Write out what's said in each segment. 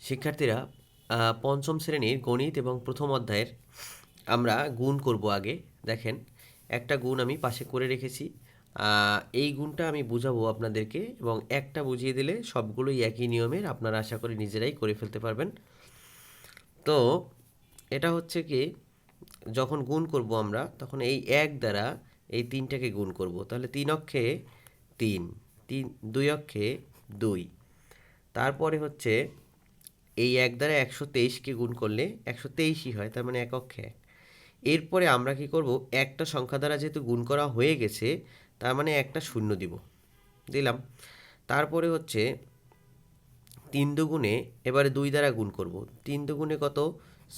শিক্ষার্থীরা, পঞ্চম শ্রেণীর গণিত এবং প্রথম অধ্যায়ের আমরা গুণ করব। আগে দেখেন, একটা গুণ আমি পাশে করে রেখেছি। এই গুণটা আমি বুঝাবো আপনাদেরকে, এবং একটা বুঝিয়ে দিলে সবগুলোই একই নিয়মের, আপনারা আশা করি নিজেরাই করে ফেলতে পারবেন। তো এটা হচ্ছে কি, যখন গুণ করব আমরা, তখন এই এক দ্বারা এই তিনটাকে গুণ করব। তাহলে তিন অক্ষে তিন, তিন দুই অক্ষে দুই। তারপরে হচ্ছে এই এক দ্বারা ১২৩কে গুণ করলে ১২৩ই হয়, তার মানে এক অক্ষে এক। এরপরে আমরা কি করব, একটা সংখ্যা দ্বারা যেহেতু গুণ করা হয়ে গেছে, তার মানে একটা শূন্য দিব, দিলাম। তারপরে হচ্ছে তিন দুগুণে এবারে দুই দ্বারা গুণ করব। তিন দুগুণে কত?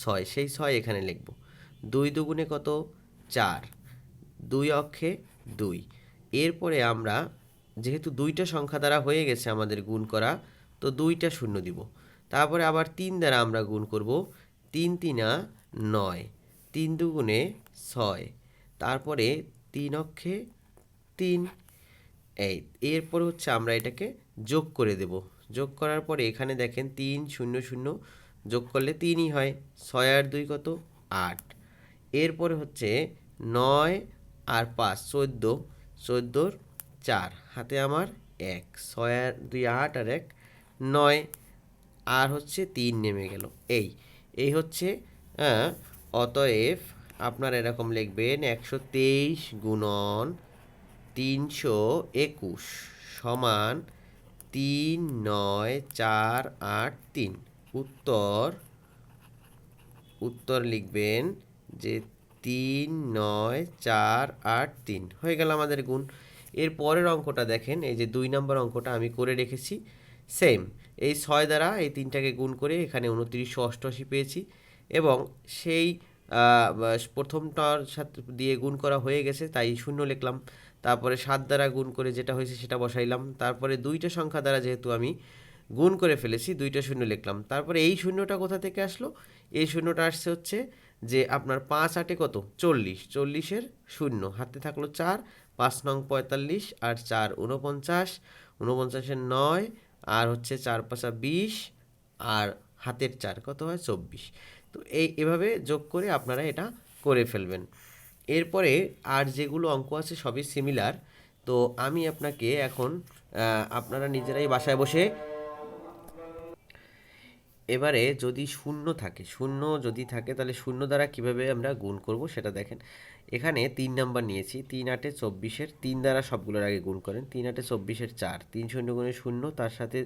৬, সেই ৬ এখানে লিখব। দুই দুগুণে কত? ৪, দুই অক্ষে দুই। এরপরে আমরা যেহেতু দুইটা সংখ্যা দ্বারা হয়ে গেছে আমাদের গুণ করা, তো দুইটা শূন্য দিব। তারপরে আবার তিন দ্বারা আমরা গুণ করব। তিন তিনা ৯, তিন দুগুণে ৬, তারপরে তিন অক্ষে তিন। এরপর হচ্ছে আমরা এটাকে যোগ করে দেব। যোগ করার পরে এখানে দেখেন ৩ ০ ০ যোগ করলে ৩ই হয়। ৬ আর ২ কত? ৮। এরপরে হচ্ছে ৯ আর ৫ ১৪, ১৪র ৪, হাতে আমার ১। ৬ আর ২ ৮ আর ১ ৯, আর হচ্ছে ৩ নেমে গেল। এই হচ্ছে, হ্যাঁ। অতএব আপনারা এরকম লিখবেন ১২৩ গুণন ৩২১ সমান ৩৯৪৮৩। উত্তর লিখবেন যে ৩৯৪৮৩ হয়ে গেল আমাদের গুণ। এর পরের অঙ্কটা দেখেন, এই যে ২ নম্বর অঙ্কটা আমি করে রেখেছি। সেম, এই ৬ দ্বারা এই তিনটাকে গুণ করে এখানে ২৯৮৮ পেয়েছি, এবং সেই প্রথমটার সাথে দিয়ে গুণ করা হয়ে গেছে, তাই শূন্য লিখলাম। তারপরে ৭ দ্বারা গুণ করে যেটা হয়েছে সেটা বসাইলাম। তারপরে দুইটা সংখ্যা দ্বারা যেহেতু আমি গুণ করে ফেলেছি, দুইটা শূন্য লিখলাম। তারপরে এই শূন্যটা কোথা থেকে আসলো? এই শূন্যটা আসছে হচ্ছে যে আপনার ৫ ৮ কত? ৪০, ৪০-এর শূন্য, হাতে থাকলো ৪, ৫ নং ৪৫, আর ৪ ৪৯, ৪৯-এর ৯, আর হচ্ছে ৪ ৫ ২০, আর হাতের ৪ কত হয়? ২৪। তো এভাবে যোগ করে আপনারা এটা করে ফেলবেন। এরপরে আর যেগুলো অঙ্ক আছে সবই সিমিলার। তো আমি আপনাকে এখন, আপনারা নিজেরাই বাসায় বসে, এবারে যদি শূন্য যদি থাকে তাহলে শূন্য দ্বারা কিভাবে আমরা গুণ করব সেটা দেখেন। এখানে ৩ নাম্বার নিয়েছি। ৩ ৮ ২৪-এর ৩ দ্বারা সবগুলোর আগে গুণ করেন। ৩ ৮ ২৪-এর ৪, ৩ শূন্য গুণে শূন্য, তার সাথে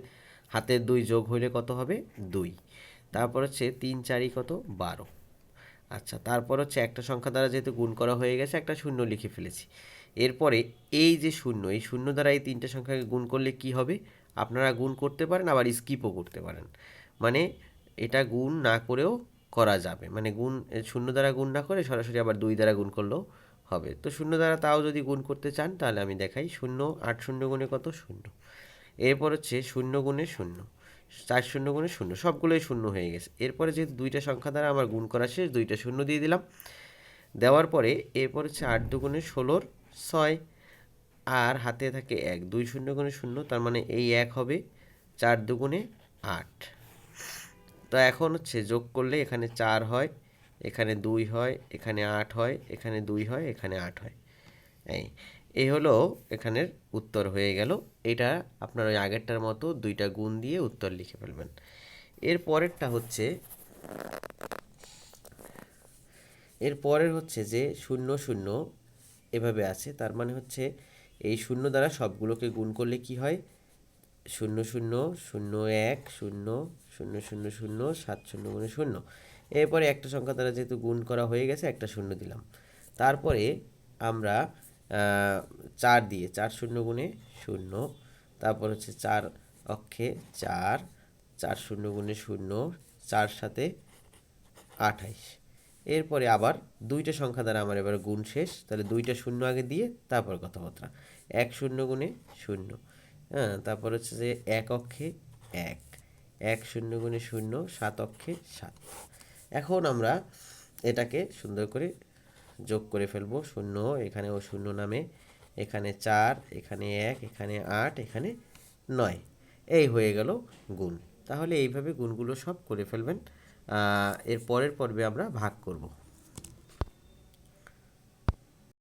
হাতের ২ যোগ হইলে কত হবে? ২। তারপর হচ্ছে ৩ ৪ই কত? ১২। আচ্ছা, তারপর হচ্ছে একটা সংখ্যা দ্বারা যেহেতু গুণ করা হয়ে গেছে, একটা শূন্য লিখে ফেলেছি। এরপরে এই যে শূন্য, এই শূন্য দ্বারা এই তিনটে সংখ্যাকে গুণ করলে কি হবে? আপনারা গুণ করতে পারেন, আবার স্কিপও করতে পারেন। মানে এটা গুণ না করেও করা যাবে, মানে শূন্য দ্বারা গুণ না করে সরাসরি আবার ২ দ্বারা গুণ করলেও হবে। তো শূন্য দ্বারা তাও যদি গুণ করতে চান তাহলে আমি দেখাই। ০, ৮ শূন্য গুণে কত? ০। এরপর হচ্ছে ০ গুণে ০, ৪ শূন্য গুণে ০, সবগুলোই শূন্য হয়ে গেছে। এরপরে যেহেতু দুইটা সংখ্যা দ্বারা আমার গুণ করা শেষ, দুইটা শূন্য দিয়ে দিলাম। দেওয়ার পরে এরপর হচ্ছে ৮ দুগুণে ১৬-র ৬, আর হাতে থাকে ১। ২ শূন্য গুণে ০, তার মানে এই ১ হবে। ৪ দুগুণে ৮। তো এখন হচ্ছে যোগ করলে এখানে ৪ হয়, এখানে ২ হয়, এখানে ৮ হয়, এখানে ২ হয়, এখানে ৮ হয়। এই হলো এখানের উত্তর হয়ে গেল। এটা আপনার ওই আগেরটার মতো দুইটা গুণ দিয়ে উত্তর লিখে ফেলবেন। এর পরেরটা হচ্ছে, এর পরের হচ্ছে যে ০ ০ এভাবে আছে, তার মানে হচ্ছে এই শূন্য দ্বারা সবগুলোকে গুণ করলে কি হয়? ০ ০ ০ ১ ০ ০ ০ ০ ৭ শূন্য গুণে ০। এরপরে একটা সংখ্যা দ্বারা যেহেতু গুণ করা হয়ে গেছে, একটা শূন্য দিলাম। তারপরে আমরা ৪ দিয়ে ৪ শূন্য গুণে ০, তারপর হচ্ছে ৪ অক্ষে ৪, ৪ শূন্য গুণে ০, ৪ সাথে ২৮। এরপরে আবার দুইটা সংখ্যা দ্বারা আমার এবার গুণ শেষ, তাহলে দুইটা শূন্য আগে দিয়ে তারপর কথাবার্তা। ১ শূন্য গুণে ০, হ্যাঁ। তারপর হচ্ছে যে ১ অক্ষে ১, ১ শূন্য গুণে ০, ৭ অক্ষে ৭। এখন আমরা এটাকে সুন্দর করে যোগ করে ফেলবো। ০ এখানেও ০ নামে, এখানে ৪, এখানে ১, এখানে ৮, এখানে ৯। এই হয়ে গেল গুণ। তাহলে এইভাবে গুণগুলো সব করে ফেলবেন। এর পরের পর্বে আমরা ভাগ করব।